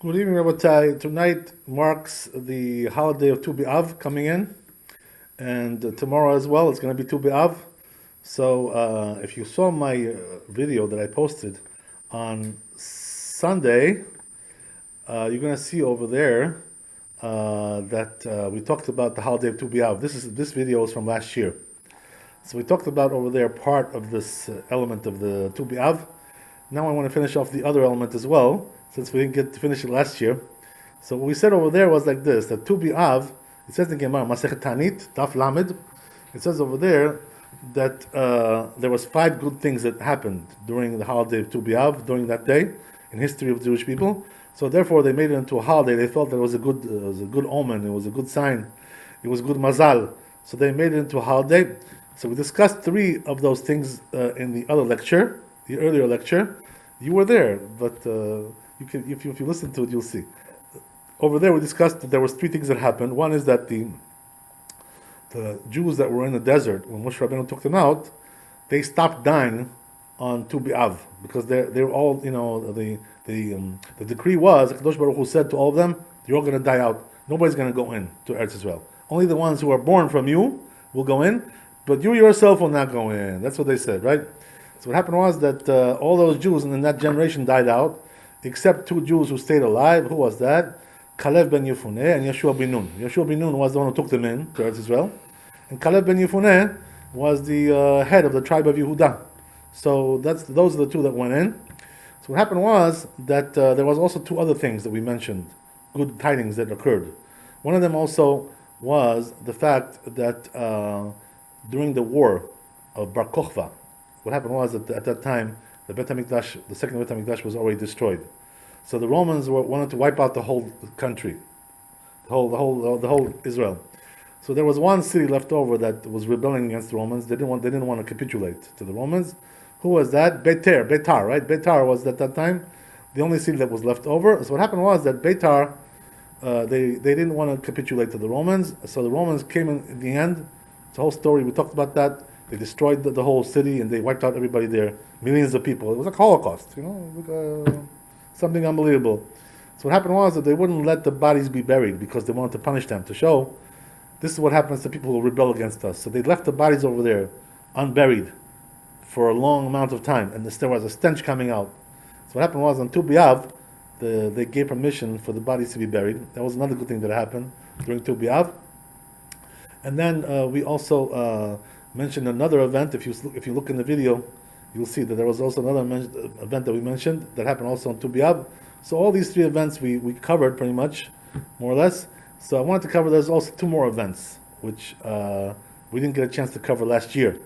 Good evening, Rabbi. Tonight marks the holiday of Tu B'Av coming in, and tomorrow as well it's going to be Tu B'Av. So if you saw my video that I posted on Sunday, you're going to see over there that we talked about the holiday of Tu B'Av. This video is from last year. So we talked about over there part of this element of the Tu B'Av. Now I want to finish off the other element as well, since we didn't get to finish it last year. So what we said over there was like this, that Tu B'Av, it says in Gemara, Masechet Tanit, Daf Lamed, it says over there that there was 5 good things that happened during the holiday of Tu B'Av, during that day, in history of Jewish people. So therefore they made it into a holiday. They felt that it was a good omen, it was a good sign, it was good mazal. So they made it into a holiday. So we discussed 3 of those things in the other lecture, the earlier lecture. You were there, but you can, if you listen to it, you'll see. Over there, we discussed that there was 3 things that happened. One is that the Jews that were in the desert, when Moshe Rabbeinu took them out, they stopped dying on Tu B'Av because they were all, the decree was, Kadosh Baruch Hu said to all of them, you're all going to die out. Nobody's going to go in to Eretz Israel. Only the ones who are born from you will go in, but you yourself will not go in. That's what they said, right? So what happened was that all those Jews in that generation died out, except 2 Jews who stayed alive. Who was that? Kalev ben Yefuneh and Yeshua ben Nun. Yeshua ben Nun was the one who took them in to Eretz Israel, and Kalev ben Yefuneh was the head of the tribe of Yehuda. So those are the 2 that went in. So what happened was that there was also 2 other things that we mentioned, good tidings that occurred. One of them also was the fact that during the war of Bar Kokhba, what happened was that at that time the Bet HaMikdash, the second Bet HaMikdash, was already destroyed. So the Romans wanted to wipe out the whole country, the whole Israel. So there was one city left over that was rebelling against the Romans. They didn't want to capitulate to the Romans. Who was that? Beitar, right? Beitar was at that time the only city that was left over. So what happened was that Beitar, they didn't want to capitulate to the Romans. So the Romans came in the end. It's a whole story. We talked about that. They destroyed the whole city and they wiped out everybody there, millions of people. It was like Holocaust, something unbelievable. So what happened was that they wouldn't let the bodies be buried because they wanted to punish them, to show this is what happens to people who rebel against us. So they left the bodies over there unburied for a long amount of time, and there was a stench coming out. So what happened was on Tu B'Av, they gave permission for the bodies to be buried. That was another good thing that happened during Tu B'Av. And then we also mentioned another event. If you look in the video, you'll see that there was also another event that we mentioned that happened also on Tu B'Av. So all these 3 events we covered pretty much, more or less. So I wanted to cover, there's also 2 more events, which we didn't get a chance to cover last year.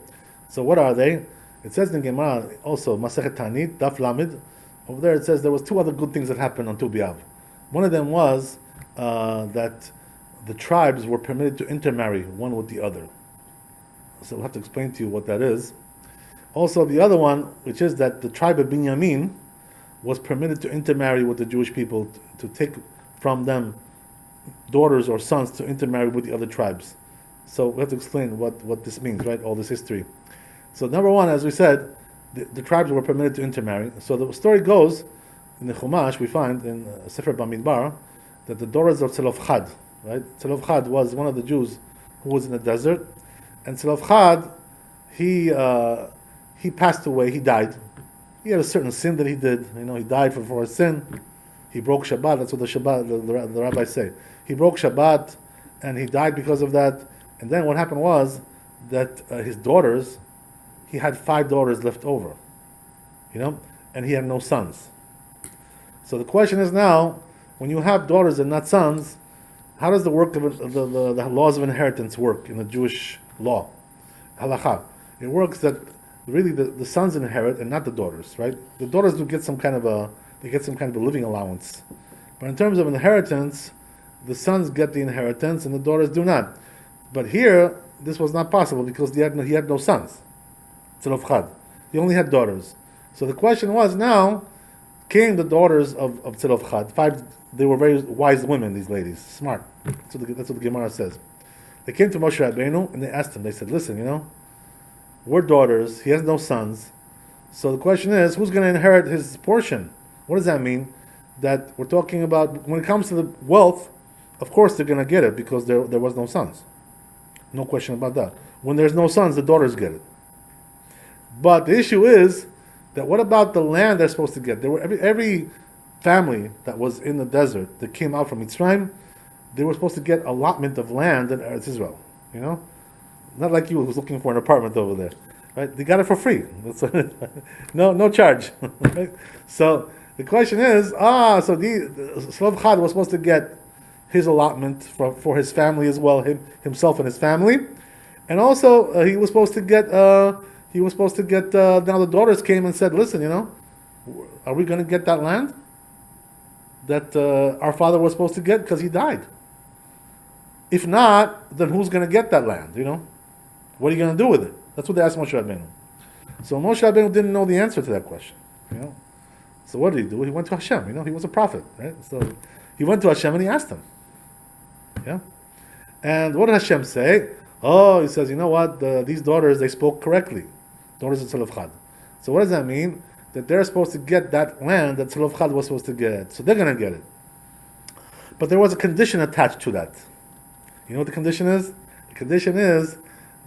So what are they? It says in Gemara, also, Masechet Tanit, Daf Lamed. Over there it says there was 2 other good things that happened on Tu B'Av. One of them was that the tribes were permitted to intermarry one with the other. So we'll have to explain to you what that is. Also, the other one, which is that the tribe of Binyamin was permitted to intermarry with the Jewish people, to take from them daughters or sons to intermarry with the other tribes. So we have to explain what this means, right? All this history. So number 1, as we said, the tribes were permitted to intermarry. So the story goes, in the Chumash, we find in Sefer Bamidbar, that the daughters of Tzelofchad, right? Tzelofchad was one of the Jews who was in the desert, and Tzelofchad, he passed away, he died. He had a certain sin that he did, he died for a sin. He broke Shabbat, that's what the rabbis say. He broke Shabbat, and he died because of that. And then what happened was that his daughters, he had 5 daughters left over, and he had no sons. So the question is now, when you have daughters and not sons, how does the work of the laws of inheritance work in the Jewish law? Halakha. It works that really the sons inherit and not the daughters, right? The daughters do get some kind of a living allowance. But in terms of inheritance, the sons get the inheritance and the daughters do not. But here, this was not possible because he had no sons. Tzelofchad. He only had daughters. So the question was now, came the daughters of Tzelofchad, 5, they were very wise women, these ladies, smart. That's what the Gemara says. They came to Moshe Rabbeinu and they asked him, they said, listen, we're daughters, he has no sons. So the question is, who's going to inherit his portion? What does that mean? that we're talking about when it comes to the wealth, of course they're going to get it because there was no sons. No question about that. When there's no sons, the daughters get it. But the issue is that what about the land they're supposed to get? There were every family that was in the desert that came out from Mitzrayim, they were supposed to get allotment of land in Eretz Israel. You know, not like you who's looking for an apartment over there, right? They got it for free. No charge. Right? So the question is, so the Slav Chad was supposed to get his allotment for his family as well, himself and his family, and also he was supposed to get. Now the daughters came and said, "Listen, are we going to get that land that our father was supposed to get because he died? If not, then who's going to get that land? What are you going to do with it?" That's what they asked Moshe Rabbeinu. So Moshe Rabbeinu didn't know the answer to that question. So what did he do? He went to Hashem. He was a prophet, right? So he went to Hashem and he asked him. Yeah. And what did Hashem say? He says, you know what? These daughters, they spoke correctly. Daughters of Tzalov. So what does that mean? That they're supposed to get that land that Tzalov was supposed to get. So they're going to get it. But there was a condition attached to that. You know what the condition is? The condition is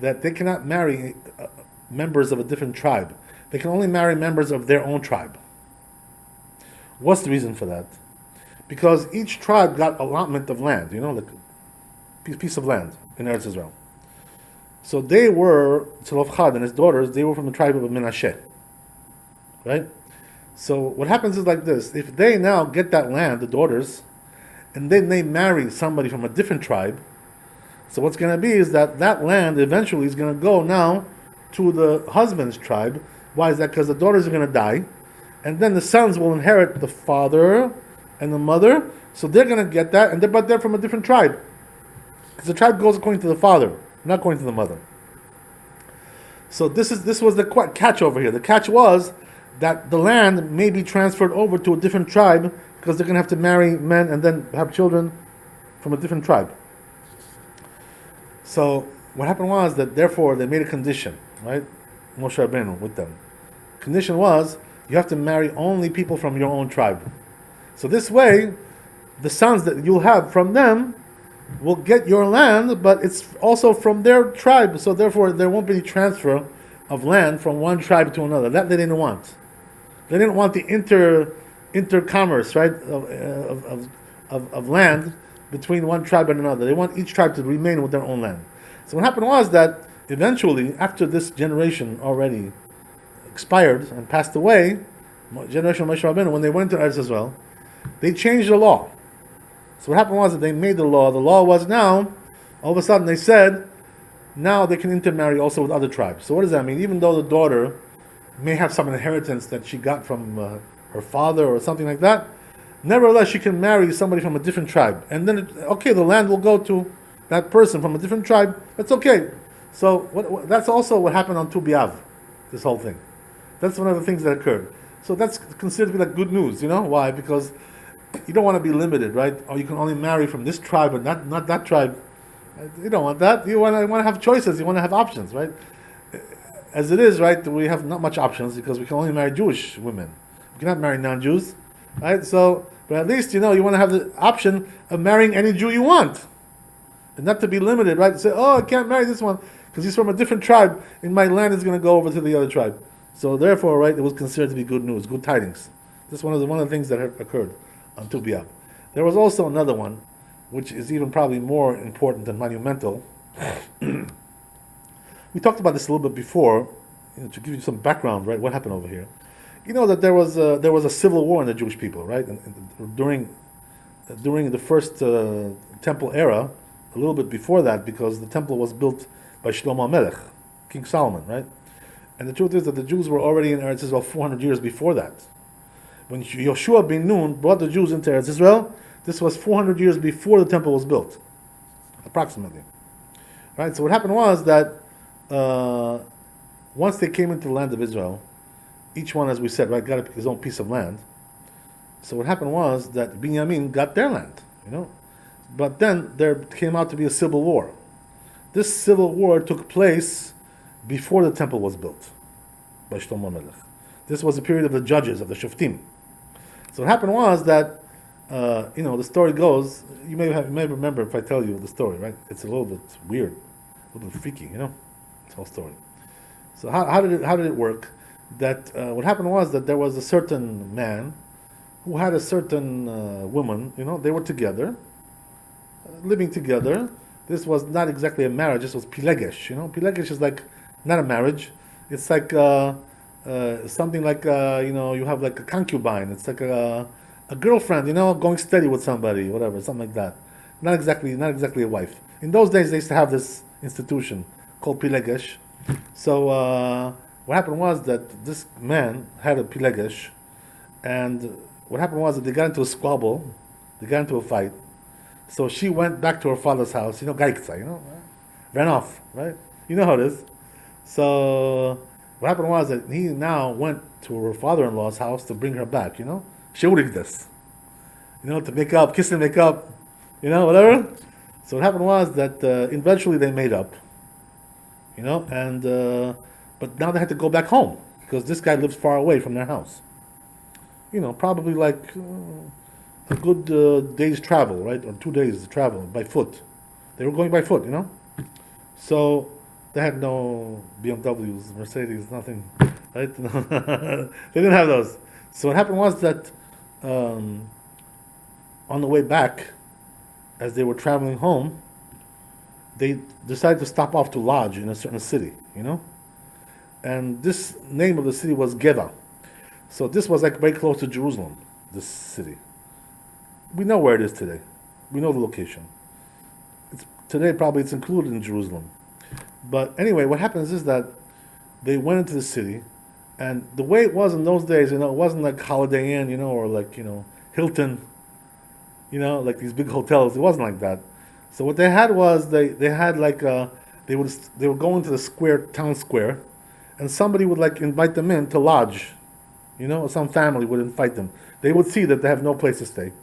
that they cannot marry members of a different tribe. They can only marry members of their own tribe. What's the reason for that? Because each tribe got allotment of land, like a piece of land in Eretz Israel. So they were, Tzalov Chad and his daughters, they were from the tribe of Menashe. Right? So what happens is like this. If they now get that land, the daughters, and then they marry somebody from a different tribe, so what's going to be is that land eventually is going to go now to the husband's tribe. Why is that? Because the daughters are going to die, and then the sons will inherit the father and the mother, so they're going to get that, but they're from a different tribe. Because the tribe goes according to the father, not according to the mother. So this was the catch over here. The catch was that the land may be transferred over to a different tribe because they're going to have to marry men and then have children from a different tribe. So what happened was that therefore they made a condition, right? Moshe Rabbeinu with them. Condition was you have to marry only people from your own tribe. So this way, the sons that you'll have from them will get your land, but it's also from their tribe. So therefore, there won't be any transfer of land from one tribe to another. That they didn't want. They didn't want the intercommerce, right, of land between one tribe and another. They want each tribe to remain with their own land. So what happened was that eventually, after this generation already expired and passed away, generation of Moshe Rabbeinu, when they went to Eretz Israel, they changed the law. So what happened was that they made the law. The law was now, all of a sudden they said, now they can intermarry also with other tribes. So what does that mean? Even though the daughter may have some inheritance that she got from her father or something like that, nevertheless she can marry somebody from a different tribe. And then, the land will go to that person from a different tribe. That's okay. So that's also what happened on Tu B'Av, this whole thing. That's one of the things that occurred. So that's considered to be like good news, Why? Because you don't want to be limited, right? Or you can only marry from this tribe but not that tribe. You don't want that. You want to have choices. You want to have options, right? As it is, right, we have not much options because we can only marry Jewish women. We cannot marry non-Jews, right? So, but at least, you want to have the option of marrying any Jew you want. And not to be limited, right? To say, I can't marry this one because he's from a different tribe and my land is going to go over to the other tribe. So therefore, right, it was considered to be good news, good tidings. This is one of the things that occurred on Tu B'Av. There was also another one, which is even probably more important and monumental. We talked about this a little bit before, to give you some background, right? What happened over here? That there was a civil war in the Jewish people, right? And during the first temple era, a little bit before that, because the temple was built by Shlomo Melech, King Solomon, right? And the truth is that the Jews were already in Eretz Israel 400 years before that. When Yoshua ben Nun brought the Jews into Eretz Israel, this was 400 years before the temple was built, approximately. Right? So what happened was that once they came into the land of Israel, each one, as we said, right, got his own piece of land. So what happened was that Binyamin got their land, But then there came out to be a civil war. This civil war took place before the temple was built by Shlomo Melech. This was the period of the judges, of the Shoftim. So what happened was that the story goes. You may remember if I tell you the story, right? It's a little bit weird, a little bit freaky, this whole story. So how did it work? That what happened was that there was a certain man who had a certain woman. They were together, living together. This was not exactly a marriage. This was pilegesh. Pilegesh is like not a marriage. It's like something like you have like a concubine. It's like a girlfriend. Going steady with somebody, whatever, something like that. Not exactly a wife. In those days, they used to have this institution called pilegesh. So what happened was that this man had a pilegesh, and what happened was that they got into a squabble, they got into a fight. So she went back to her father's house, gaikza, ran off, right? You know how it is. So what happened was that he now went to her father-in-law's house to bring her back, Sheurigdas, to make up, kiss and make up, whatever. So what happened was that eventually they made up, and but now they had to go back home because this guy lives far away from their house. Probably like a good day's travel, right, or 2 days travel by foot. They were going by foot, So they had no BMWs, Mercedes, nothing, right? They didn't have those. So what happened was that on the way back, as they were traveling home, they decided to stop off to lodge in a certain city, And this name of the city was Geva. So this was like very close to Jerusalem, this city. We know where it is today. We know the location. Today probably it's included in Jerusalem. But anyway, what happens is that they went into the city, and the way it was in those days, it wasn't like Holiday Inn, or like, Hilton, like these big hotels. It wasn't like that. So what they had was they had like they were going to the town square, and somebody would like invite them in to lodge. Some family would invite them. They would see that they have no place to stay.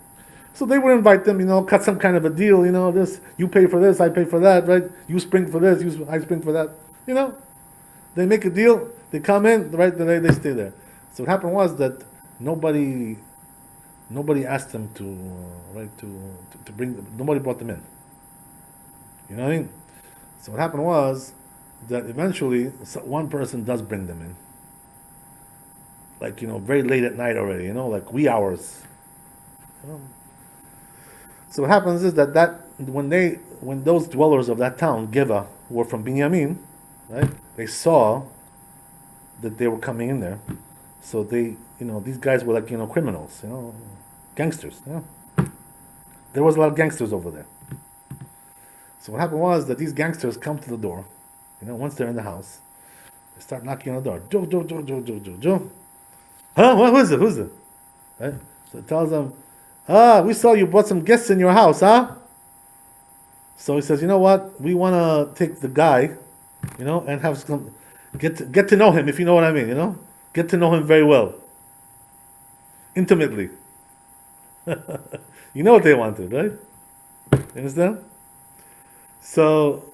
So they would invite them, cut some kind of a deal, this, you pay for this, I pay for that, right? You spring for this, I spring for that, They make a deal, they come in, right, they stay there. So what happened was that nobody asked them to, to bring them, nobody brought them in. You know what I mean? So what happened was that eventually one person does bring them in. Like, very late at night already, like wee hours. So what happens is that when those dwellers of that town, Geva, who were from Binyamin, right, they saw that they were coming in there. So they, these guys were like, criminals, gangsters, There was a lot of gangsters over there. So what happened was that these gangsters come to the door, once they're in the house, they start knocking on the door. Joe, Joe, Joe, Joe, Joe, Joe, Joe. Huh? Who's it? Right? So it tells them, we saw you brought some guests in your house, huh? So he says, you know what? We want to take the guy, and have some, get to know him, if you know what I mean, Get to know him very well. Intimately. You know what they wanted, right? You understand? So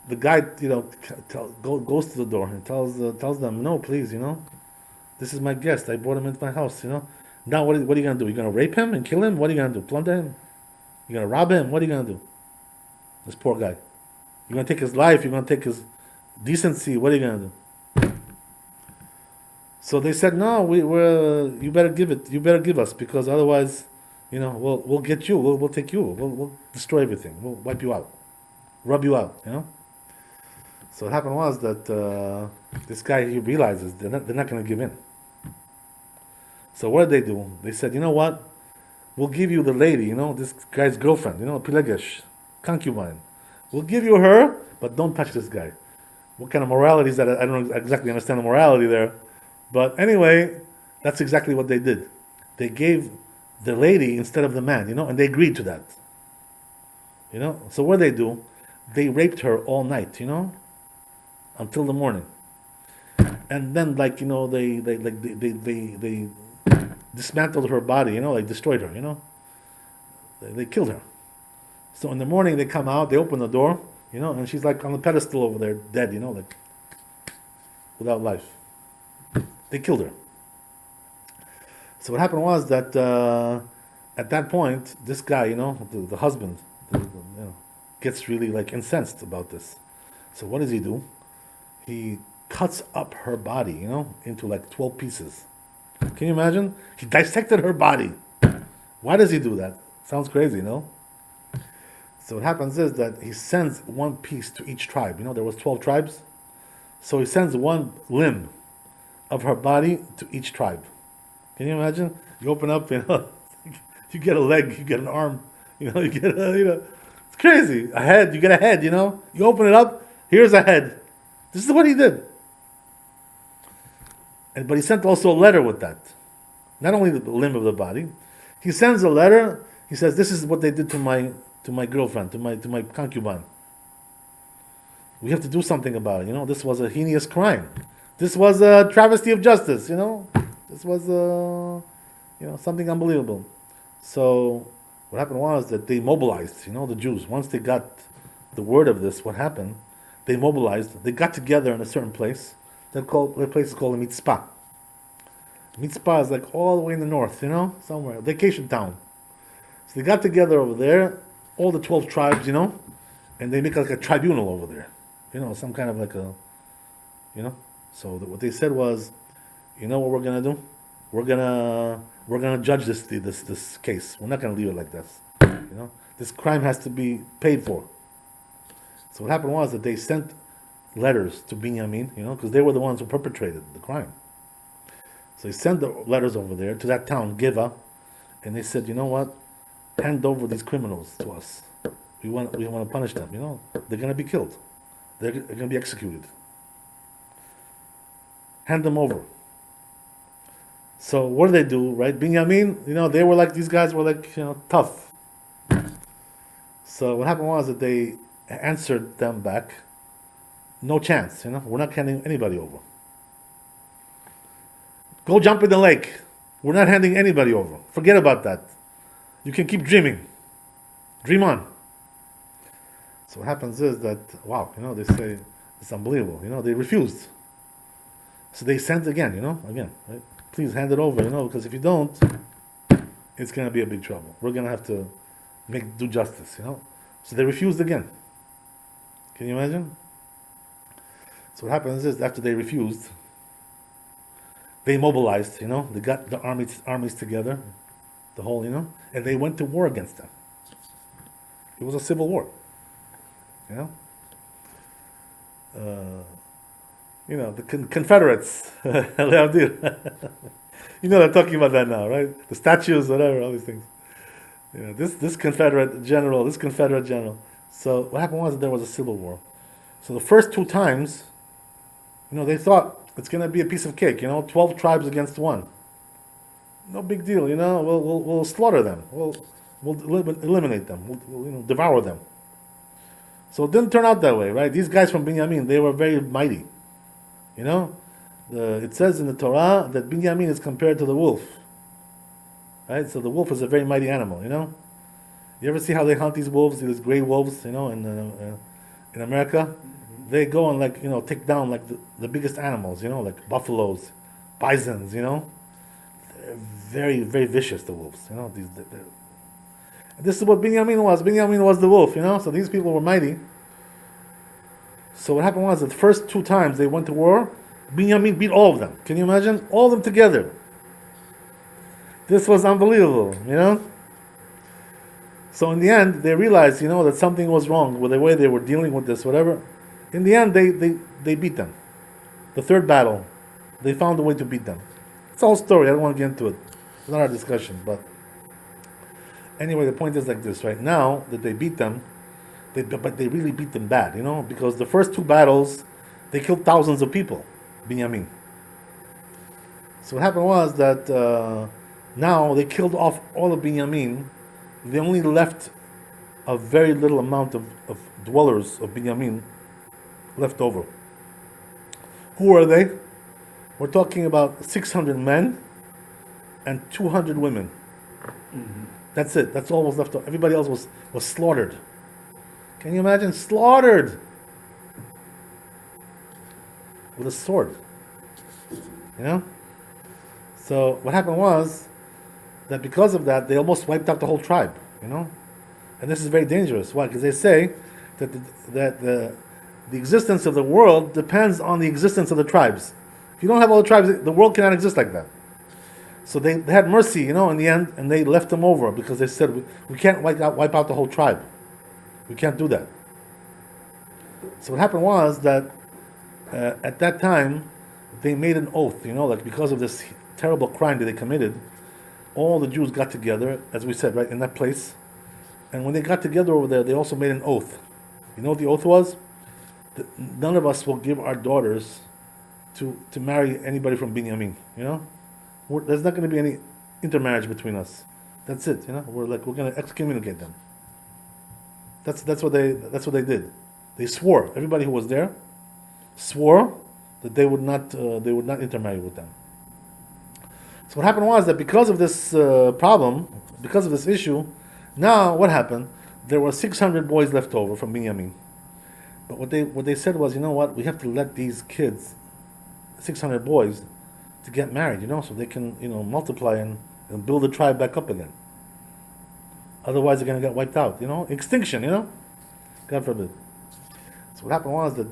the guy, goes to the door and tells them, no, please, this is my guest. I brought him into my house, Now what are you going to do? You're going to rape him and kill him? What are you going to do? Plunder him? You're going to rob him? What are you going to do? This poor guy. You're going to take his life? You're going to take his decency? What are you going to do? So they said, no, you better give it. You better give us, because otherwise, we'll get you. We'll take you. We'll destroy everything. We'll wipe you out. Rub you out, So what happened was that this guy, he realizes they're not going to give in. So what did they do? They said, you know what? We'll give you the lady, this guy's girlfriend, Pilegesh, concubine. We'll give you her, but don't touch this guy. What kind of morality is that? I don't exactly understand the morality there. But anyway, that's exactly what they did. They gave the lady instead of the man, and they agreed to that. So what did they do? They raped her all night, until the morning. And then, they dismantled her body, destroyed her, They killed her. So in the morning they come out, they open the door, and she's like on the pedestal over there, dead, without life. They killed her. So what happened was that at that point, this guy, the husband, gets really like incensed about this. So what does he do? He cuts up her body, into like 12 pieces. Can you imagine? He dissected her body. Why does he do that? Sounds crazy, no? So what happens is that he sends one piece to each tribe. There was 12 tribes. So he sends one limb of her body to each tribe. Can you imagine? You open up, you get a leg, you get an arm, you get it's crazy. A head, you get a head, You open it up, here's a head. This is what he did. But he sent also a letter with that. Not only the limb of the body, he sends a letter. He says, "This is what they did to my girlfriend, to my concubine. We have to do something about it. This was a heinous crime. This was a travesty of justice. This was something unbelievable." So what happened was that they mobilized. The Jews, once they got the word of this, what happened? They mobilized. They got together in a certain place. The place is called a Mitzpah. Mitzpah is like all the way in the north, somewhere, vacation town. So they got together over there, all the 12 tribes, and they make like a tribunal over there, some kind of like a, So what they said was, what we're gonna do? We're gonna judge this case. We're not gonna leave it like this. This crime has to be paid for. So what happened was that they sent letters to Binyamin, because they were the ones who perpetrated the crime. So they sent the letters over there to that town, Giva, and they said, "You know what? Hand over these criminals to us. We want to punish them. They're going to be killed. They're going to be executed. Hand them over." So what do they do, right? Binyamin, they were like, these guys were like, tough. So what happened was that they answered them back, "No chance, we're not handing anybody over. Go jump in the lake. We're not handing anybody over. Forget about that. You can keep dreaming. Dream on." So what happens is that, wow, they say, it's unbelievable. They refused. So they sent again, right? Please hand it over, because if you don't, it's going to be a big trouble. We're going to have to do justice, So they refused again. Can you imagine? So what happens is, after they refused, they mobilized, they got the armies together, the whole, and they went to war against them. It was a civil war, the Confederates, they're talking about that now, right? The statues, whatever, all these things. This Confederate general. So what happened was that there was a civil war. So the first two times, they thought it's going to be a piece of cake, 12 tribes against one. No big deal, we'll slaughter them. We'll eliminate them. We'll devour them. So it didn't turn out that way, right? These guys from Binyamin, they were very mighty. It says in the Torah that Binyamin is compared to the wolf. Right? So the wolf is a very mighty animal, You ever see how they hunt these wolves, these gray wolves, in America? They go and take down like the biggest animals, like buffaloes, bisons, They're very, very vicious, the wolves, And this is what Binyamin was. Binyamin was the wolf, So these people were mighty. So what happened was that the first two times they went to war, Binyamin beat all of them. Can you imagine? All of them together. This was unbelievable, So in the end, they realized, that something was wrong with the way they were dealing with this, whatever. In the end, they beat them. The third battle, they found a way to beat them. It's a whole story. I don't want to get into it. It's not our discussion, but anyway, the point is like this, right? Now that they beat them, but they really beat them bad, because the first two battles, they killed thousands of people, Binyamin. So what happened was that now they killed off all of Binyamin. They only left a very little amount of dwellers of Binyamin left over. Who are they? We're talking about 600 men and 200 women. Mm-hmm. That's it. That's all was left over. Everybody else was slaughtered. Can you imagine? Slaughtered! With a sword. So what happened was that because of that, they almost wiped out the whole tribe, you know? And this is very dangerous. Why? Because they say that the existence of the world depends on the existence of the tribes. If you don't have all the tribes, the world cannot exist like that. So they had mercy, you know, in the end, and they left them over because they said, we can't wipe out the whole tribe. We can't do that. So what happened was that at that time, they made an oath, you know, like because of this terrible crime that they committed, all the Jews got together, as we said, right, in that place. And when they got together over there, they also made an oath. You know what the oath was? That none of us will give our daughters to marry anybody from Binyamin, you know? There's not going to be any intermarriage between us. That's it, you know? We're going to excommunicate them. That's what they did. They swore. Everybody who was there swore that they would not intermarry with them. So what happened was that because of this problem, because of this issue, now what happened? There were 600 boys left over from Binyamin. But what they said was, you know what? We have to let these kids, 600 boys, to get married, you know, so they can, you know, multiply and build the tribe back up again. Otherwise, they're going to get wiped out, you know, extinction, you know, God forbid. So what happened was that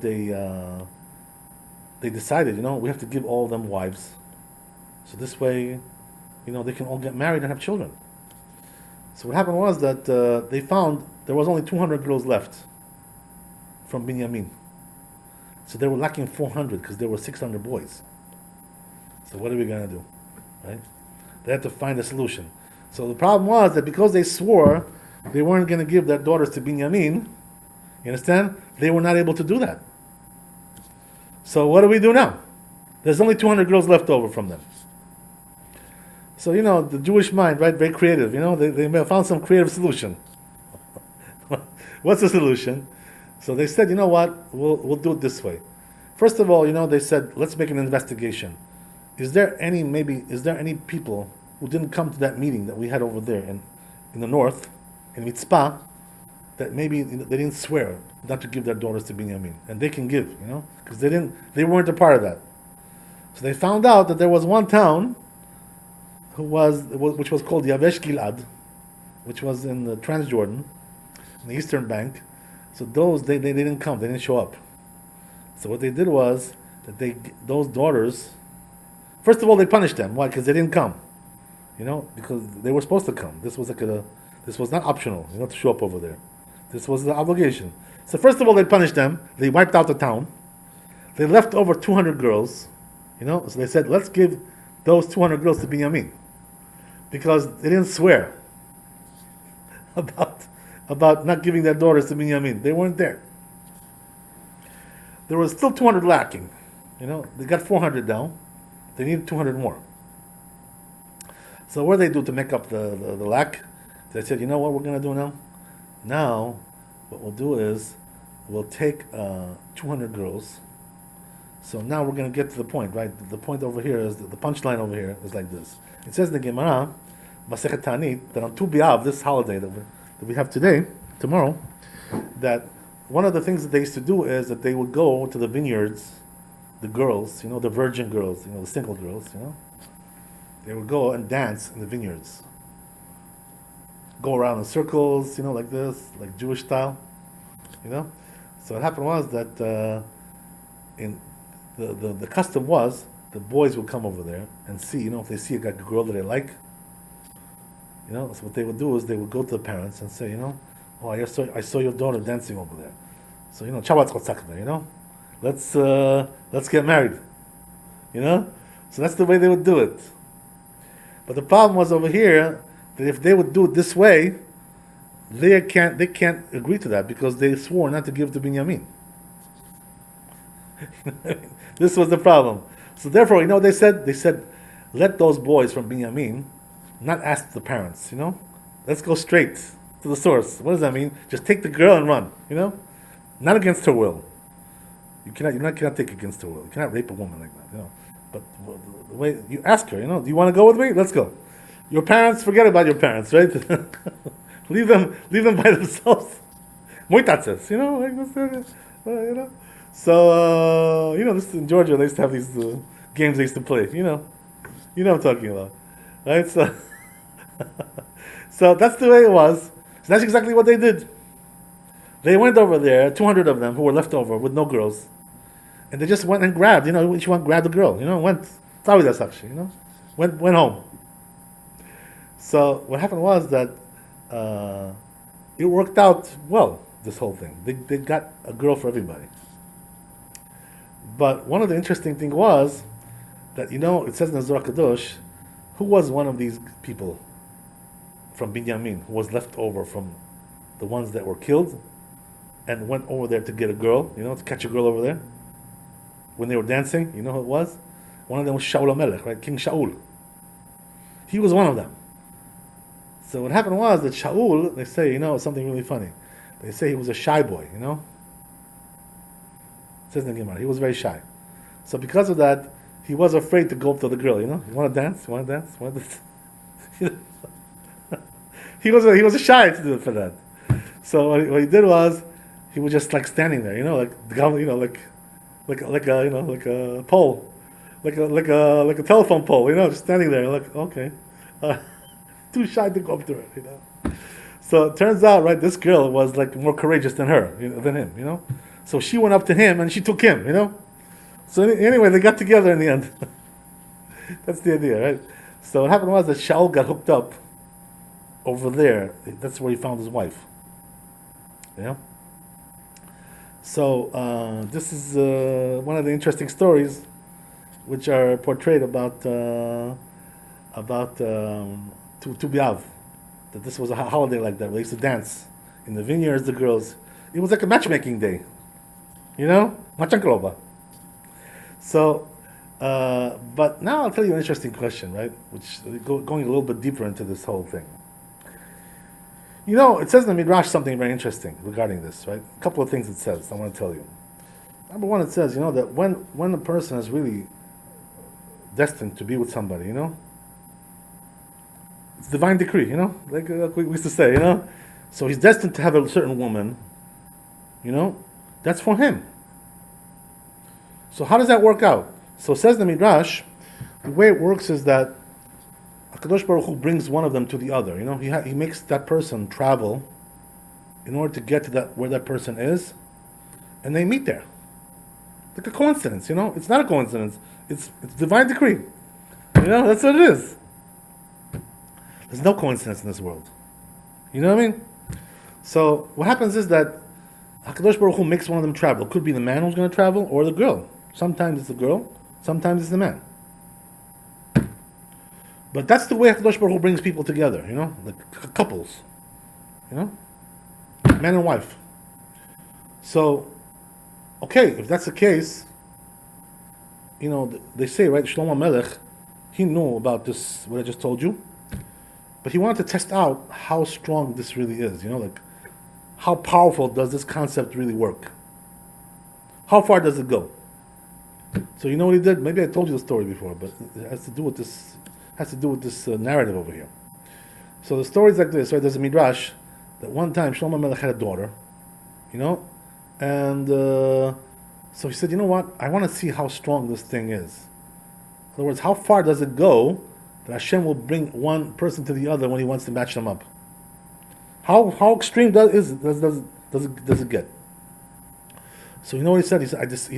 they decided, you know, we have to give all of them wives, so this way, you know, they can all get married and have children. So what happened was that they found there was only 200 girls left from Binyamin. So they were lacking 400 because there were 600 boys. So what are we going to do, right? They had to find a solution. So the problem was that because they swore they weren't going to give their daughters to Binyamin, you understand? They were not able to do that. So what do we do now? There's only 200 girls left over from them. So, you know, the Jewish mind, right, very creative, you know, they may have found some creative solution. What's the solution? So they said, you know what, we'll do it this way. First of all, you know, they said, let's make an investigation. Is there any people who didn't come to that meeting that we had over there in the north, in Mitzpah, that maybe they didn't swear not to give their daughters to Binyamin, and they can give, you know, because they weren't a part of that. So they found out that there was one town which was called Yavesh Gilad, which was in the Transjordan, in the eastern bank. So they didn't come, they didn't show up. So what they did was that those daughters, first of all, they punished them. Why? Because they didn't come, you know, because they were supposed to come. This was this was not optional, you know, to show up over there. This was the obligation. So first of all, they punished them. They wiped out the town. They left over 200 girls, you know. So they said, let's give those 200 girls to Binyamin, because they didn't swear about not giving their daughters to Binyamin. They weren't there. There was still 200 lacking, you know. They got 400 down. They needed 200 more. So what did they do to make up the lack? They said, you know what we're going to do now? Now, what we'll do is we'll take 200 girls. So now we're going to get to the point, right? The point over here is, the punchline over here is like this. It says in the Gemara, Masechet Ta'anit, that on Tu B'Av, this holiday that we have today, tomorrow, that one of the things that they used to do is that they would go to the vineyards, the girls, you know, the virgin girls, you know, the single girls, you know, they would go and dance in the vineyards. Go around in circles, you know, like this, like Jewish style, you know. So what happened was that in the custom was the boys would come over there and see, you know, if they see a girl that they like, you know. So what they would do is they would go to the parents and say, you know, oh, I saw your daughter dancing over there. So, you know, you know, let's get married, you know. So that's the way they would do it. But the problem was over here that if they would do it this way, they can't agree to that because they swore not to give to Binyamin. This was the problem. So therefore, you know, they said, let those boys from Binyamin not ask the parents, you know. Let's go straight to the source. What does that mean? Just take the girl and run, you know, not against her will. You cannot take against her will. You cannot rape a woman like that, you know. But the way you ask her, you know, do you want to go with me? Let's go. Your parents, forget about your parents, right? leave them by themselves. Moitatzes, you know, like this, you know. So you know, this in Georgia, they used to have these games they used to play. You know what I'm talking about, right? So So that's the way it was. So that's exactly what they did. They went over there, 200 of them who were left over with no girls, and they just went and grabbed, each one grabbed a girl, went, went home. So what happened was that it worked out well, this whole thing. They got a girl for everybody. But one of the interesting things was that, it says in the Zohar Kadosh, who was one of these people from Binyamin who was left over from the ones that were killed and went over there to get a girl, to catch a girl over there when they were dancing. You know who it was? One of them was Shaul HaMelech, right? King Shaul. He was one of them. So what happened was that Shaul, they say, something really funny. They say he was a shy boy, It says in the Gemara, he was very shy. So because of that, he was afraid to go up to the girl, You want to dance? You want to dance? You want to he was shy to do it for that. So what he did was, he was just like standing there, like a pole, like a telephone pole, just standing there, like okay, too shy to go up to her, So it turns out, right, this girl was like more courageous than her, than him, So she went up to him and she took him, So anyway, they got together in the end. That's the idea, right? So what happened was that Shaul got hooked up over there. That's where he found his wife. So this is one of the interesting stories which are portrayed about Tu B'Av, that this was a holiday like that. They used to dance in the vineyards, the girls. It was like a matchmaking day, Machan. So, but now I'll tell you an interesting question, right? Which going a little bit deeper into this whole thing. It says in the Midrash something very interesting regarding this, right? A couple of things it says, I want to tell you. Number one, it says, that when a person is really destined to be with somebody, it's divine decree, like we used to say, So he's destined to have a certain woman, that's for him. So how does that work out? So it says in the Midrash, the way it works is that HaKadosh Baruch Hu brings one of them to the other. He makes that person travel in order to get to where that person is, and they meet there. Like a coincidence, It's not a coincidence. It's divine decree. That's what it is. There's no coincidence in this world. You know what I mean? So what happens is that HaKadosh Baruch Hu makes one of them travel. It could be the man who's going to travel or the girl. Sometimes it's the girl, sometimes it's the man. But that's the way HaKadosh Baruch Hu brings people together, like couples, man and wife. So, okay, if that's the case, they say, right, Shlomo Melech, he knew about this, what I just told you, but he wanted to test out how strong this really is, like how powerful does this concept really work? How far does it go? So you know what he did? Maybe I told you the story before, but it has to do with this narrative over here. So the story is like this, right? There's a midrash that one time Shlomo Melech had a daughter, and so he said, you know what? I want to see how strong this thing is. In other words, how far does it go that Hashem will bring one person to the other when He wants to match them up? How extreme does it get? So you know what he said? He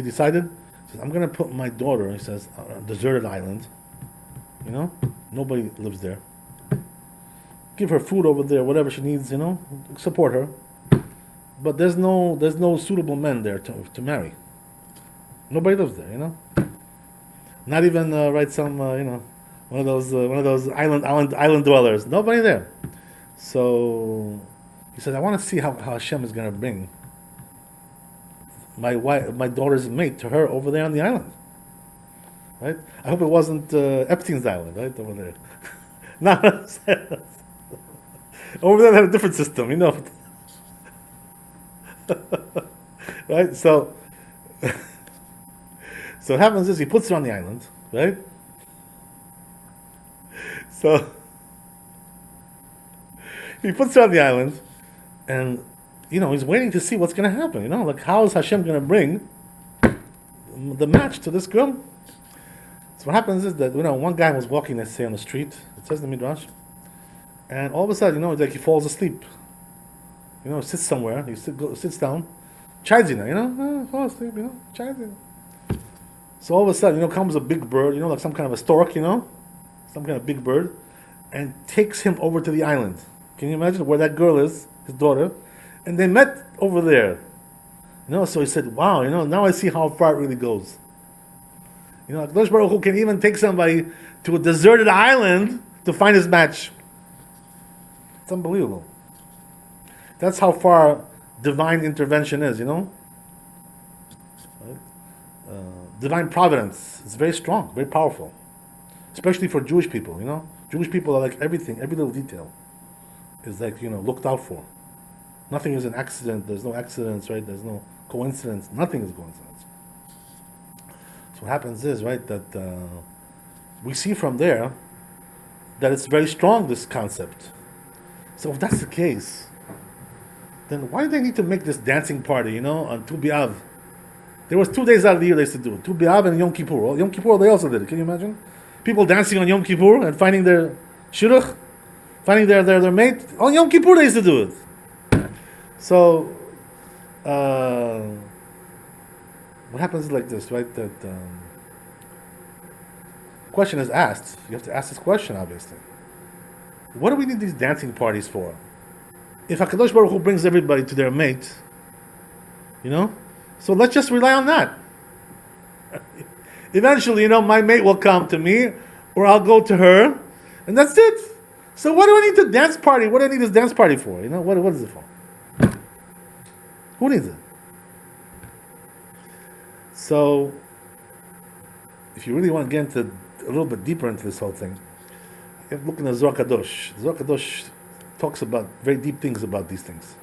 decided. He says, I'm going to put my daughter. He says, on a deserted island. Nobody lives there. Give her food over there, whatever she needs. Support her. But there's no suitable men there to marry. Nobody lives there. Not even one of those island dwellers. Nobody there. So he says, I want to see how Hashem is going to bring my daughter's mate to her over there on the island. Right? I hope it wasn't Epstein's island, right? Over there. No, over there they have a different system, Right? So what happens is he puts her on the island, right? So he puts her on the island, and he's waiting to see what's going to happen. Like how is Hashem going to bring the match to this girl? So what happens is that one guy was walking, let's say, on the street. It says in the Midrash, And all of a sudden, it's like he falls asleep. Sits somewhere, sits down, chazina, fall asleep, chazina. So all of a sudden, comes a big bird, like some kind of a stork, some kind of big bird, and takes him over to the island. Can you imagine where that girl is, his daughter? And they met over there. So he said, wow, now I see how far it really goes. HaKadosh Baruch Hu can even take somebody to a deserted island to find his match. It's unbelievable. That's how far divine intervention is, Right? Divine providence is very strong, very powerful. Especially for Jewish people, Jewish people are like everything, every little detail is like, looked out for. Nothing is an accident, there's no accidents, right? There's no coincidence, nothing is coincidence. So what happens is, right, that we see from there that it's very strong, this concept. So if that's the case, then why do they need to make this dancing party, on Tu B'Av? There was 2 days out of the year they used to do it. Tu B'Av and Yom Kippur. Well, Yom Kippur they also did it. Can you imagine? People dancing on Yom Kippur and finding their shidduch, finding their mate. On Yom Kippur they used to do it. So, what happens is like this, right? That question is asked. You have to ask this question, obviously. What do we need these dancing parties for? If HaKadosh Baruch Hu brings everybody to their mate, so let's just rely on that. Eventually, my mate will come to me, or I'll go to her, and that's it. So what do I need the dance party? What do I need this dance party for? What is it for? Who needs it? So, if you really want to get into a little bit deeper into this whole thing, you have to look in the Zohar Kadosh. Zohar Kadosh talks about very deep things about these things.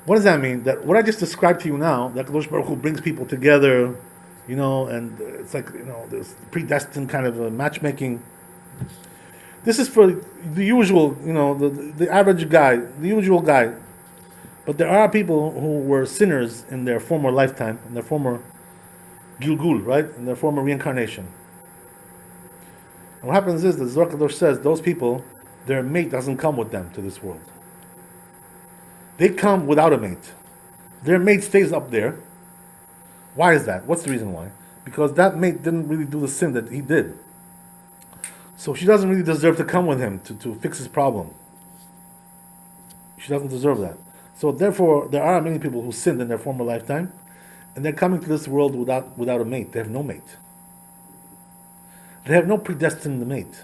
What does that mean? That what I just described to you now, that Kadosh Baruch Hu brings people together, and it's like, this predestined kind of matchmaking. This is for the usual, the average guy, the usual guy. But there are people who were sinners in their former lifetime, in their former Gilgul, right? In their former reincarnation. And what happens is, the Zohar Kadosh says, those people, their mate doesn't come with them to this world. They come without a mate. Their mate stays up there. Why is that? What's the reason why? Because that mate didn't really do the sin that he did. So she doesn't really deserve to come with him to fix his problem. She doesn't deserve that. So therefore, there are many people who sinned in their former lifetime, and they're coming to this world without a mate. They have no mate. They have no predestined mate.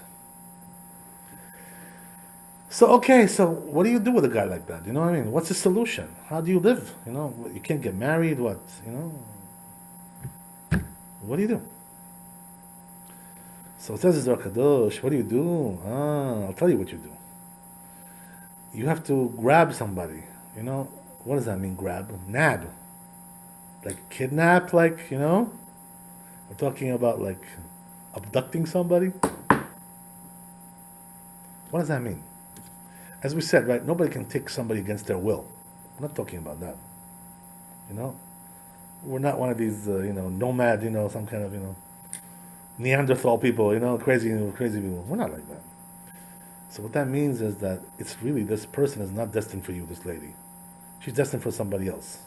So what do you do with a guy like that? You know what I mean? What's the solution? How do you live? You can't get married, what? What do you do? So it says in Zohar Kadosh, what do you do? I'll tell you what you do. You have to grab somebody. What does that mean, grab? Nab. Like kidnap, we're talking about abducting somebody. What does that mean? As we said, right, nobody can take somebody against their will. I'm not talking about that. We're not one of these, nomad, some kind of, Neanderthal people, crazy people. We're not like that. So what that means is that it's really, this person is not destined for you, this lady. She's destined for somebody else.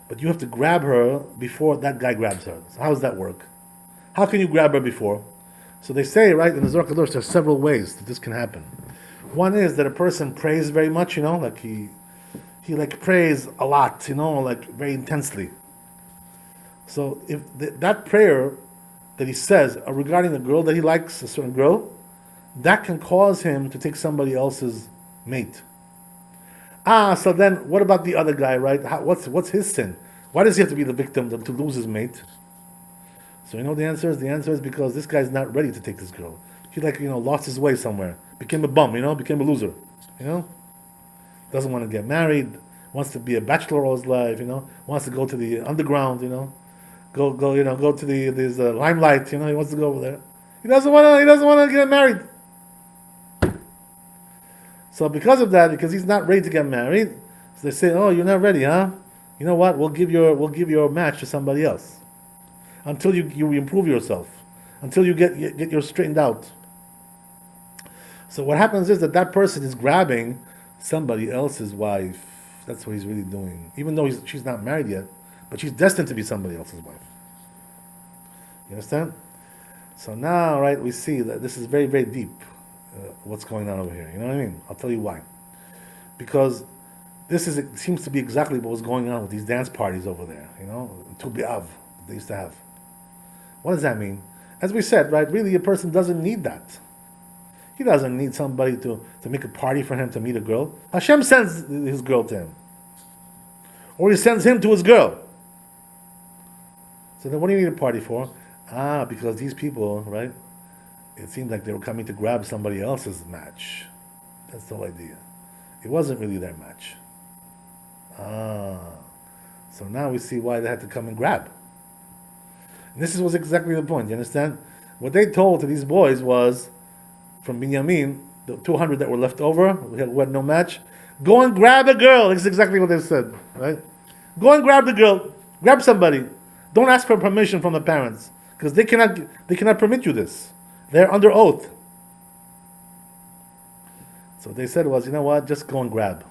But you have to grab her before that guy grabs her. So how does that work? How can you grab her before? So they say, right, in the Zohar Kadosh, there's several ways that this can happen. One is that a person prays very much, he prays a lot, very intensely. So if that prayer that he says regarding a girl that he likes, a certain girl, that can cause him to take somebody else's mate. So then what about the other guy, right? What's his sin? Why does he have to be the victim to lose his mate? So the answer is? The answer is because this guy's not ready to take this girl. He lost his way somewhere. Became a bum, became a loser. Doesn't want to get married, wants to be a bachelor all his life, wants to go to the underground, go to this limelight, he wants to go over there. He doesn't want to get married. So because of that, because he's not ready to get married, so they say, "Oh, you're not ready, huh? You know what? We'll give your match to somebody else until you improve yourself, until you get your straightened out." So what happens is that person is grabbing somebody else's wife. That's what he's really doing. Even though she's not married yet, but she's destined to be somebody else's wife. You understand? So now, right, we see that this is very, very deep, what's going on over here. You know what I mean? I'll tell you why. Because it seems to be exactly what was going on with these dance parties over there, you know, Tu B'Av, they used to have. What does that mean? As we said, right, really a person doesn't need that. He doesn't need somebody to make a party for him to meet a girl. Hashem sends his girl to him. Or he sends him to his girl. So then what do you need a party for? Because these people, right, it seemed like they were coming to grab somebody else's match. That's the whole idea. It wasn't really their match. So now we see why they had to come and grab. And this was exactly the point, you understand? What they told to these boys was, from Binyamin, the 200 that were left over, who had no match, go and grab a girl. This is exactly what they said, right? Go and grab the girl. Grab somebody. Don't ask for permission from the parents, because they cannot permit you this. They're under oath. So they said was, you know what? Just go and grab.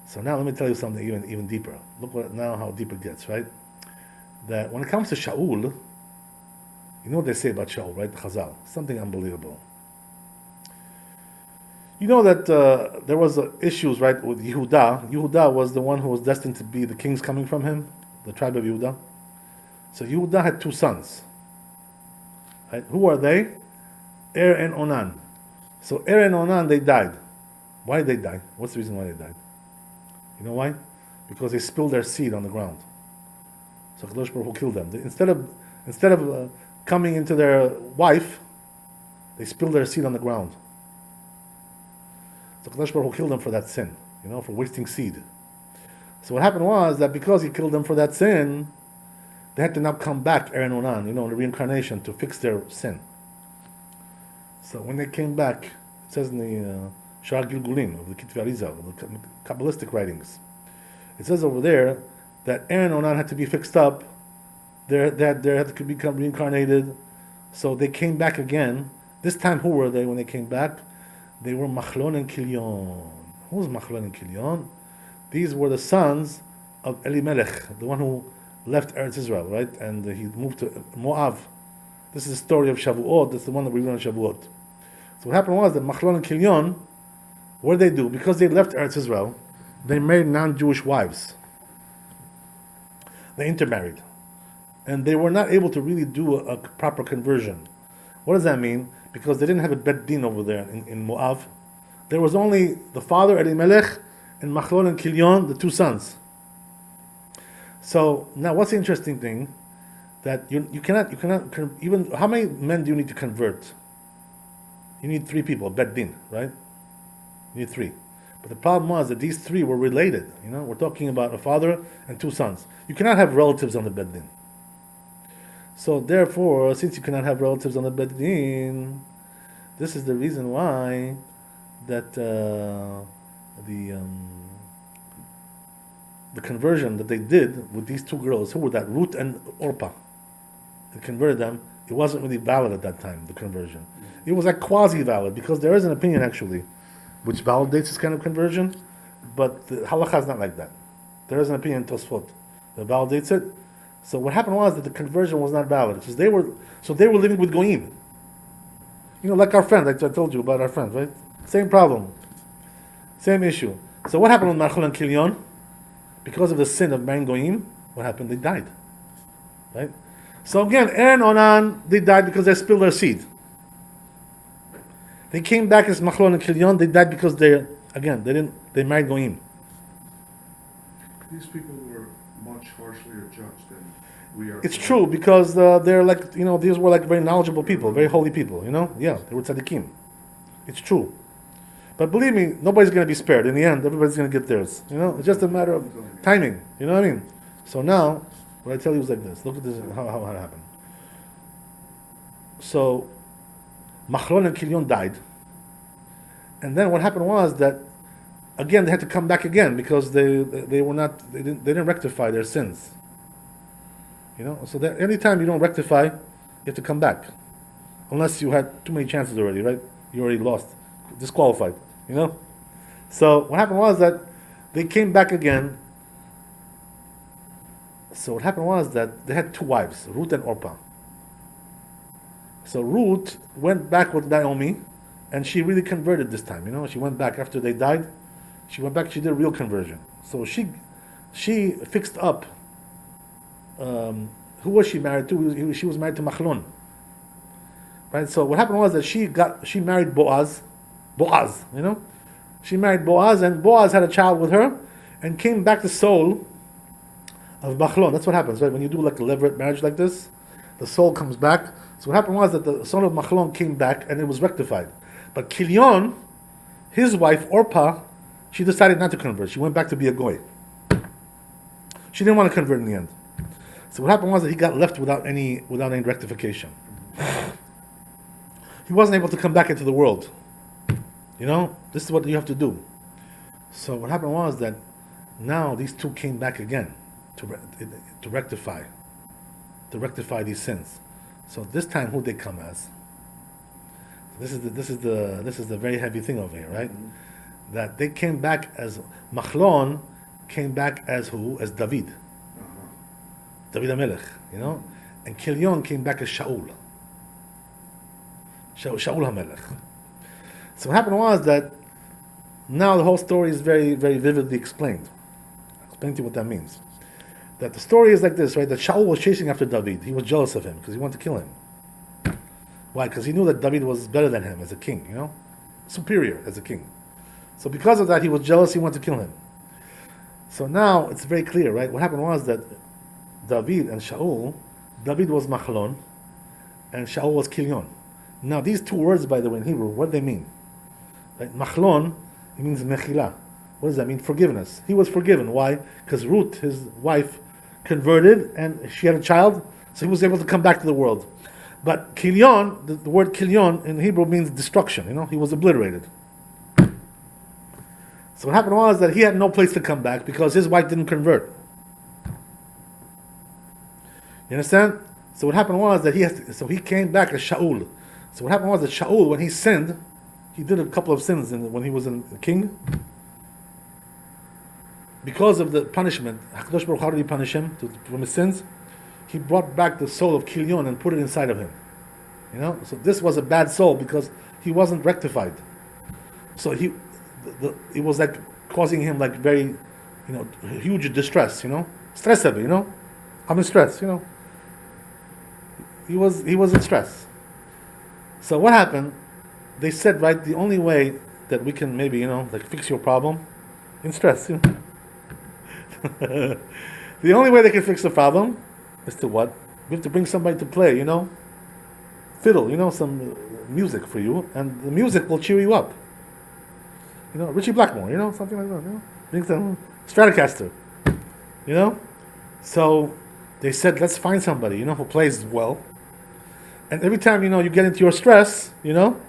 So now let me tell you something even deeper. Look now how deep it gets, right? That when it comes to Shaul, you know what they say about Xiao, right? Chazal. Something unbelievable. You know that there was issues, right, with Yehuda. Yehuda was the one who was destined to be the kings coming from him, the tribe of Yehuda. So Yehuda had two sons. Right? Who are they? Er and Onan. So Er and Onan, they died. Why did they die? What's the reason why they died? You know why? Because they spilled their seed on the ground. So Kadosh Baruch Hu killed them. Instead of coming into their wife, they spilled their seed on the ground. So Kadosh Baruch Hu killed them for that sin, you know, for wasting seed. So what happened was that because he killed them for that sin, they had to now come back, Er and Onan, you know, in the reincarnation, to fix their sin. So when they came back, it says in the Shar Gilgulim, of the Kitvi Arizal, of the Kabbalistic writings, it says over there that Er and Onan had to be fixed up, they had to become reincarnated, so they came back again. This time, who were they when they came back? They were Machlon and Kilion. Who was Machlon and Kilion? These were the sons of Elimelech, the one who left Eretz Israel, right? And he moved to Moav. This is the story of Shavuot. That's the one that we read on Shavuot. So what happened was that Machlon and Kilion, what did they do? Because they left Eretz Israel, they married non-Jewish wives. They intermarried. And they were not able to really do a proper conversion. What does that mean? Because they didn't have a Bet Din over there in Moav. There was only the father, Elimelech, and Machlon and Kilion, the two sons. So now what's the interesting thing? That you cannot, even, how many men do you need to convert? You need 3 people, Bet Din, right? You need 3. But the problem was that these 3 were related. You know, we're talking about a father and 2 sons. You cannot have relatives on the Bet Din. So therefore, since you cannot have relatives on the Bet Din, this is the reason why that the conversion that they did with these 2 girls, who were that, Ruth and Orpah, they converted them. It wasn't really valid at that time, the conversion. It was like quasi-valid, because there is an opinion actually which validates this kind of conversion, but the halakha is not like that. There is an opinion in Tosfot that validates it. So what happened was that the conversion was not valid, because they were living with goyim. You know, like our friend, like I told you about our friend, right? Same problem, same issue. So what happened with Machlon and Kilion? Because of the sin of marrying goyim, what happened? They died, right? So again, Er and Onan, they died because they spilled their seed. They came back as Machlon and Kilion. They died because they married goyim. These people were much harsher judged than we are. It's true, because they're like, you know, these were like very knowledgeable people, very holy people, you know? Yeah, they were tzaddikim. It's true. But believe me, nobody's going to be spared. In the end, everybody's going to get theirs. You know, it's just a matter of timing. You know what I mean? So now, what I tell you is like this. Look at this, how it happened. So, Machlon and Kilion died. And then what happened was that, again, they had to come back again, because they didn't rectify their sins. You know, so that anytime you don't rectify, you have to come back. Unless you had too many chances already, right? You already lost, disqualified. You know. So what happened was that they came back again. So what happened was that they had two wives, Ruth and Orpah. So Ruth went back with Naomi, and she really converted this time. You know, she went back after they died. She went back. She did a real conversion. So she fixed up. Who was she married to? She was married to Machlon. Right. So what happened was that she married Boaz. You know, she married Boaz, and Boaz had a child with her, and came back the soul of Machlon. That's what happens, right? When you do like a levirate marriage like this, the soul comes back. So what happened was that the son of Machlon came back, and it was rectified. But Kilion, his wife Orpah, she decided not to convert. She went back to be a goy. She didn't want to convert in the end. So what happened was that he got left without any rectification. He wasn't able to come back into the world. You know, this is what you have to do. So what happened was that now these two came back again to rectify these sins. So this time, who they come as? This is the very heavy thing over here, right? Mm-hmm. That they came back as Machlon came back as who? As David. Uh-huh. David HaMelech, you know? And Kilion came back as Shaul HaMelech. So what happened was that now the whole story is very, very vividly explained. I'll explain to you what that means. That the story is like this, right? That Shaul was chasing after David. He was jealous of him because he wanted to kill him. Why? Because he knew that David was better than him as a king, you know? Superior as a king. So because of that, he was jealous, he wanted to kill him. So now it's very clear, right? What happened was that David and Shaul, David was Machlon, and Shaul was Kilion. Now these two words, by the way, in Hebrew, what do they mean? Right? Machlon, it means mechila. What does that mean? Forgiveness. He was forgiven. Why? Because Ruth, his wife, converted, and she had a child, so he was able to come back to the world. But Kilion, the word Kilion in Hebrew means destruction. You know, he was obliterated. So what happened was that he had no place to come back because his wife didn't convert. You understand? So what happened was that he came back as Shaul. So what happened was that Shaul, when he sinned, he did a couple of sins when he was a king. Because of the punishment, HaKadosh Baruch Hu, how did he punish him from his sins? He brought back the soul of Kilion and put it inside of him. You know, so this was a bad soul because he wasn't rectified. So it was like causing him like very, you know, huge distress. You know, stress of it. You know, I'm in stress. You know, he was in stress. So what happened? They said, right, the only way that we can maybe, you know, like fix your problem in stress. You know? The only way they can fix the problem is to what? We have to bring somebody to play, you know, fiddle, you know, some music for you, and the music will cheer you up. You know, Richie Blackmore, you know, something like that, you know, bring some Stratocaster, you know. So they said, let's find somebody, you know, who plays well, and every time, you know, you get into your stress, you know,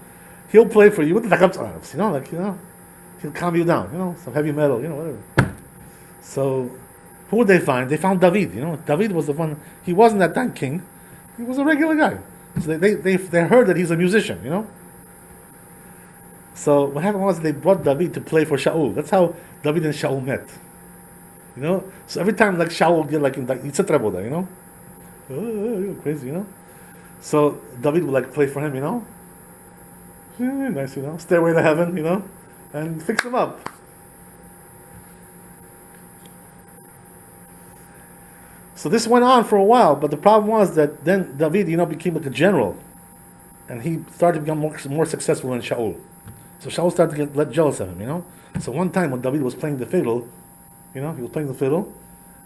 he'll play for you with the you know, like, you know, he'll calm you down, you know, some heavy metal, you know, whatever. So, who would they find? They found David. You know, David was the one. He wasn't that time king. He was a regular guy. So they heard that he's a musician. You know. So what happened was they brought David to play for Shaul. That's how David and Shaul met. You know. So every time like Shaul would get like it's a trouble there. You know. Oh, you're crazy. You know. So David would like play for him. You know. Nice. You know. Stairway to Heaven. You know, and fix him up. So this went on for a while, but the problem was that then David, you know, became like a general, and he started to become more successful than Shaul. So Shaul started to get jealous of him, you know. So one time when David was playing the fiddle, you know, he was playing the fiddle,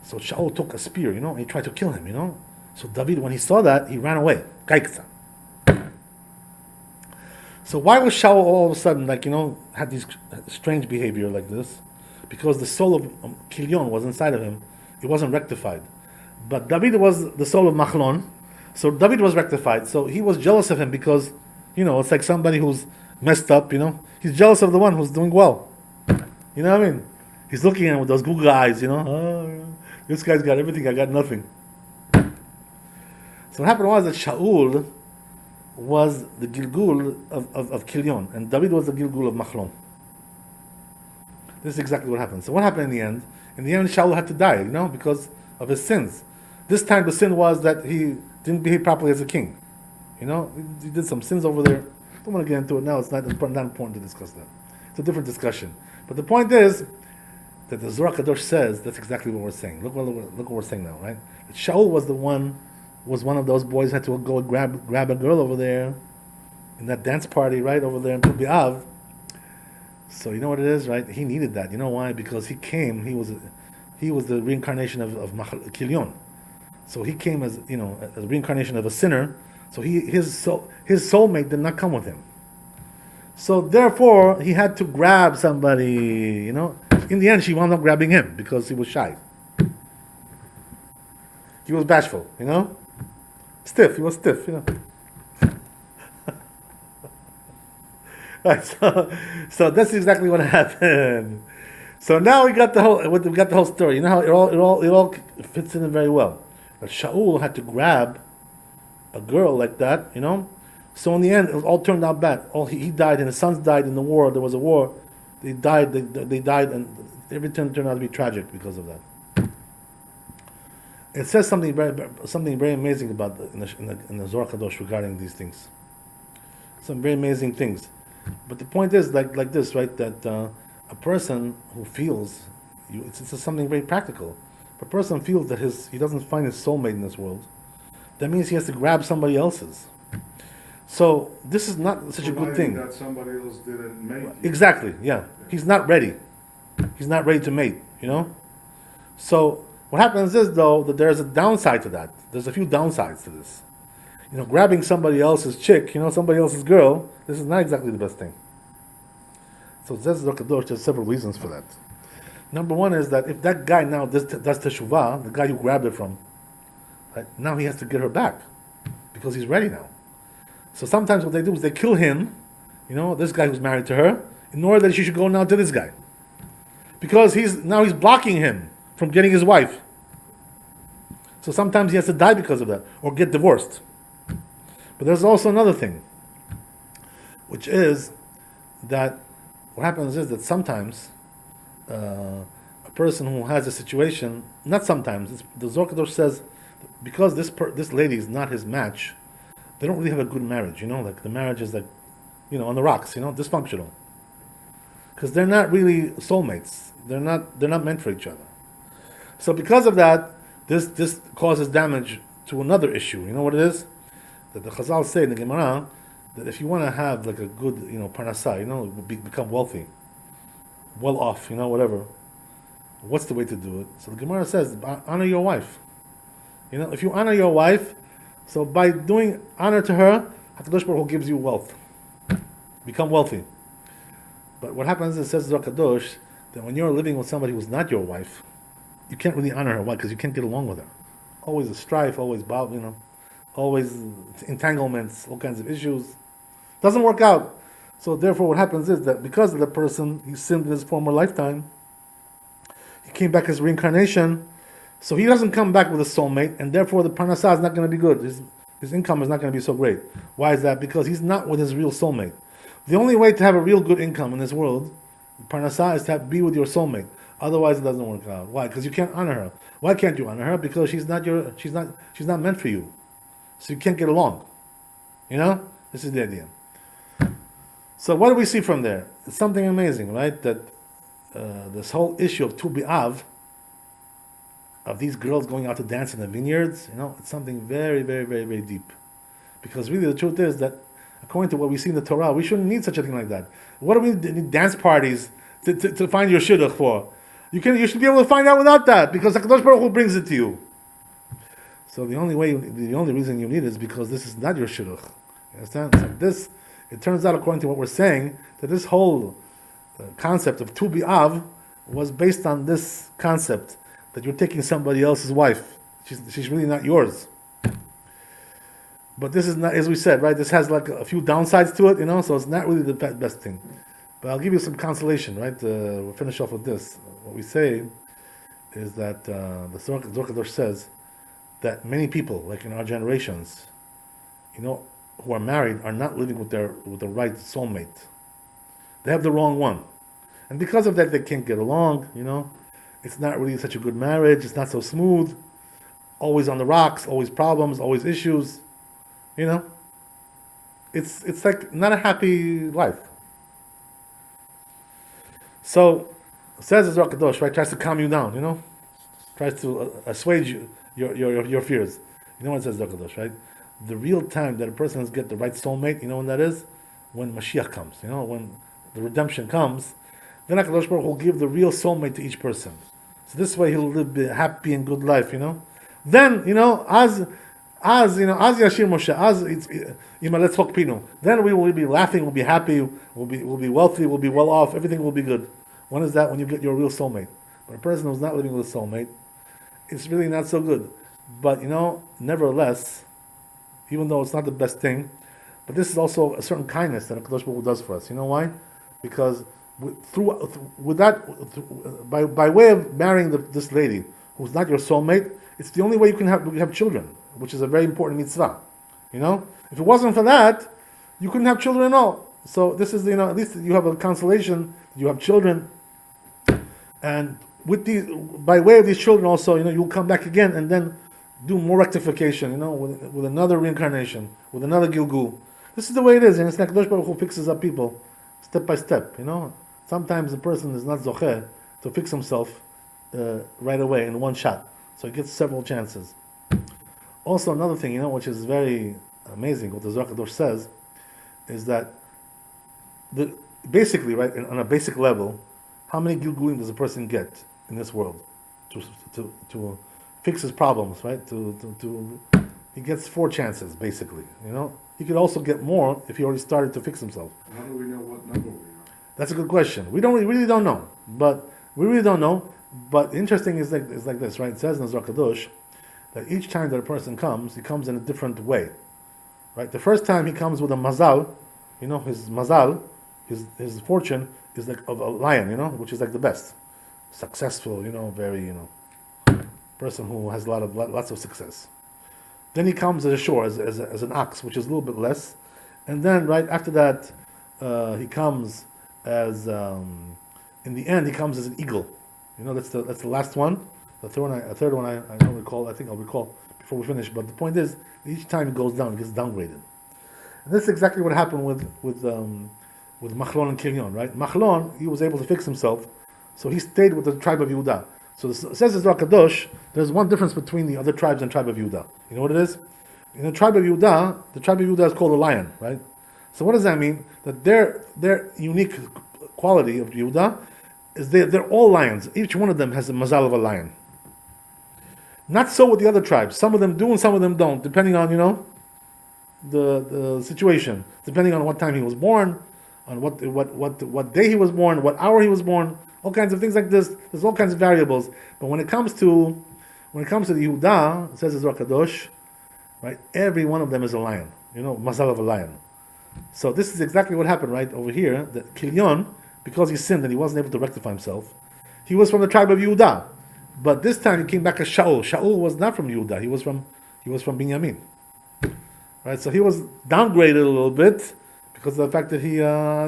so Shaul took a spear, you know, and he tried to kill him, you know. So David, when he saw that, he ran away. So why was Shaul all of a sudden, like, you know, had this strange behavior like this? Because the soul of Kilion was inside of him. It wasn't rectified. But David was the soul of Machlon, so David was rectified. So he was jealous of him because, you know, it's like somebody who's messed up, you know. He's jealous of the one who's doing well. You know what I mean? He's looking at him with those Google eyes, you know. Oh, this guy's got everything, I got nothing. So what happened was that Shaul, was the Gilgul of Kilion, and David was the Gilgul of Machlon. This is exactly what happened. So what happened in the end? In the end, Shaul had to die, because of his sins. This time the sin was that he didn't behave properly as a king. He did some sins over there. Don't want to get into it now. It's not important to discuss that. It's a different discussion. But the point is that the Zohar Kadosh says that's exactly what we're saying. Look what we're saying now, right? That Shaul was one of those boys who had to go grab a girl over there in that dance party, right over there in Tu B'Av. So you know what it is, right? He needed that. You know why? Because he came. He was the reincarnation of Kilion. So he came as a reincarnation of a sinner. So his soulmate did not come with him. So therefore, he had to grab somebody. In the end, she wound up grabbing him because he was shy. He was bashful. Stiff. He was stiff. Right. So that's exactly what happened. So now we got the whole story. You know how it all fits in very well. But Shaul had to grab a girl like that, So in the end, it all turned out bad. He died, and his sons died in the war. There was a war. They died. They died, and everything turned out to be tragic because of that. It says something very amazing about in the Zohar Kadosh regarding these things. Some very amazing things. But the point is like this, right? That a person who feels it's something very practical. If a person feels that he doesn't find his soulmate in this world, that means he has to grab somebody else's. So this is not such a good thing. That somebody else didn't mate. Exactly. Yeah. He's not ready. He's not ready to mate. So what happens is though that there's a downside to that. There's a few downsides to this. Grabbing somebody else's chick, somebody else's girl. This is not exactly the best thing. So it says Zohar Kadosh, there's several reasons for that. Number one is that if that guy now does teshuvah, the guy you grabbed it from, right, now he has to get her back because he's ready now. So sometimes what they do is they kill him, this guy who's married to her, in order that she should go now to this guy. Because he's blocking him from getting his wife. So sometimes he has to die because of that, or get divorced. But there's also another thing, which is that what happens is that sometimes a person who has a situation, not sometimes, the Zohar Kadosh says, because this lady is not his match, they don't really have a good marriage, like the marriage is like, on the rocks, dysfunctional. Because they're not really soulmates. They're not meant for each other. So because of that, this causes damage to another issue. You know what it is? That the Chazal say in the Gemara that if you want to have like a good, parnasah, become wealthy, well off, whatever, what's the way to do it? So the Gemara says, honor your wife. If you honor your wife, so by doing honor to her, HaKadosh Baruch Hu gives you wealth. Become wealthy. But what happens is, it says Zohar Kadosh, that when you're living with somebody who's not your wife, you can't really honor her. Why? Because you can't get along with her. Always a strife, always always entanglements, all kinds of issues. Doesn't work out. So therefore what happens is that because of the person, he sinned in his former lifetime, he came back as reincarnation, so he doesn't come back with a soulmate, and therefore the parnasah is not going to be good. His income is not going to be so great. Why is that? Because he's not with his real soulmate. The only way to have a real good income in this world, parnasah, is to be with your soulmate. Otherwise, it doesn't work out. Why? Because you can't honor her. Why can't you honor her? Because she's not meant for you. So you can't get along. This is the idea. So what do we see from there? It's something amazing, right? That this whole issue of Tu B'Av, of these girls going out to dance in the vineyards, it's something very, very, very, very deep. Because really the truth is that according to what we see in the Torah, we shouldn't need such a thing like that. What do we need dance parties to find your shidduch for? You should be able to find out without that, because HaKadosh Baruch Hu brings it to you. So the only reason you need it is because this is not your shidduch. You understand? So it turns out, according to what we're saying, that this whole concept of Tu B'Av was based on this concept that you're taking somebody else's wife. She's really not yours. But this is not, as we said, right? This has like a few downsides to it, so it's not really the best thing. But I'll give you some consolation, right? We'll finish off with this. What we say is that the Zohar Kadosh says that many people, like in our generations, who are married are not living with the right soulmate. They have the wrong one. And because of that, they can't get along, It's not really such a good marriage. It's not so smooth. Always on the rocks, always problems, always issues. It's like not a happy life. So, says the Zohar Kadosh, right? Tries to calm you down, Tries to assuage your fears. You know what it says, Zohar Kadosh, right? The real time that a person has get the right soulmate, you know when that is? When Mashiach comes, when the redemption comes, then HaKadosh Baruch Hu will give the real soulmate to each person. So this way he'll live a happy and good life, Then, as Yashir Moshe, let's talk Pino. Then we will be laughing, we'll be happy, we'll be wealthy, we'll be well off, everything will be good. When is that? When you get your real soulmate. But a person who's not living with a soulmate, it's really not so good. But nevertheless, even though it's not the best thing, but this is also a certain kindness that HaKadosh Baruch Hu does for us. You know why? Because by way of marrying this lady who's not your soulmate, it's the only way you can have children, which is a very important mitzvah. If it wasn't for that, you couldn't have children at all. So this is at least you have a consolation. You have children, and by way of these children also, you'll come back again and then do more rectification. With another reincarnation, with another Gilgul. This is the way it is, and it's like HaKadosh Baruch Hu fixes up people step by step. Sometimes a person is not zocheh to fix himself right away in one shot, so he gets several chances. Also, another thing, which is very amazing, what the Zohar Kadosh says, is that basically, right, on a basic level, how many Gilgulim does a person get in this world to fix his problems, right? He gets 4 chances, basically. He could also get more if he already started to fix himself. How do we know what number we are? That's a good question. We really don't know, but interesting is like this, right? It says in the Zohar Kadosh that each time that a person comes, he comes in a different way, right? The first time he comes with a mazal, his mazal, his fortune is like of a lion, which is like the best, successful, very, person who has lots of success. Then he comes as a shore, as an ox, which is a little bit less, and then right after that, he comes as in the end he comes as an eagle. That's the last one. The third one I don't recall. I think I'll recall before we finish. But the point is, each time it goes down, it gets downgraded. And this is exactly what happened with Machlon and Kilion, right? Machlon, he was able to fix himself, so he stayed with the tribe of Yehuda. So it says in Zohar Kadosh, there's one difference between the other tribes and tribe of Yehuda. You know what it is? In the tribe of Yehuda is called a lion, right? So what does that mean? That their unique quality of Yehuda is they're all lions. Each one of them has the mazal of a lion. Not so with the other tribes. Some of them do and some of them don't, depending on the situation, depending on what time he was born, on what day he was born, what hour he was born, all kinds of things like this. There's all kinds of variables. But when it comes to the Yehuda, it says in Zohar Kadosh, right? Every one of them is a lion. Mazal of a lion. So this is exactly what happened, right over here. That Kilion, because he sinned and he wasn't able to rectify himself, he was from the tribe of Yehuda. But this time he came back as Xiao. Xiao was not from Yehuda. He was from Binyamin. Right? So he was downgraded a little bit because of the fact that he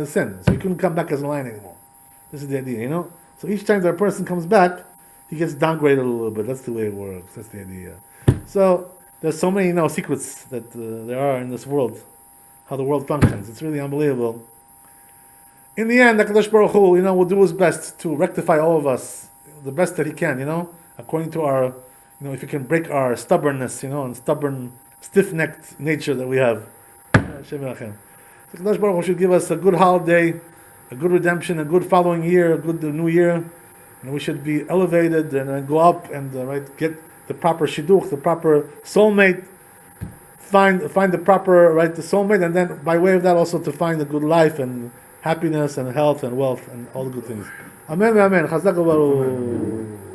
sinned. So he couldn't come back as a lion anymore. This is the idea, So each time that a person comes back, he gets downgraded a little bit. That's the way it works. That's the idea. So there's so many secrets that there are in this world, how the world functions. It's really unbelievable. In the end, HaKadosh Baruch Hu, will do his best to rectify all of us, the best that he can, according to our, if he can break our stubbornness, and stubborn, stiff-necked nature that we have. So HaKadosh Baruch Hu should give us a good holiday, a good redemption, a good following year, a good new year. We should be elevated and go up and get the proper shidduch, the proper soulmate, find the proper the soulmate, and then by way of that also to find a good life and happiness and health and wealth and all the good things. Amen, amen. Chazak u'baruch.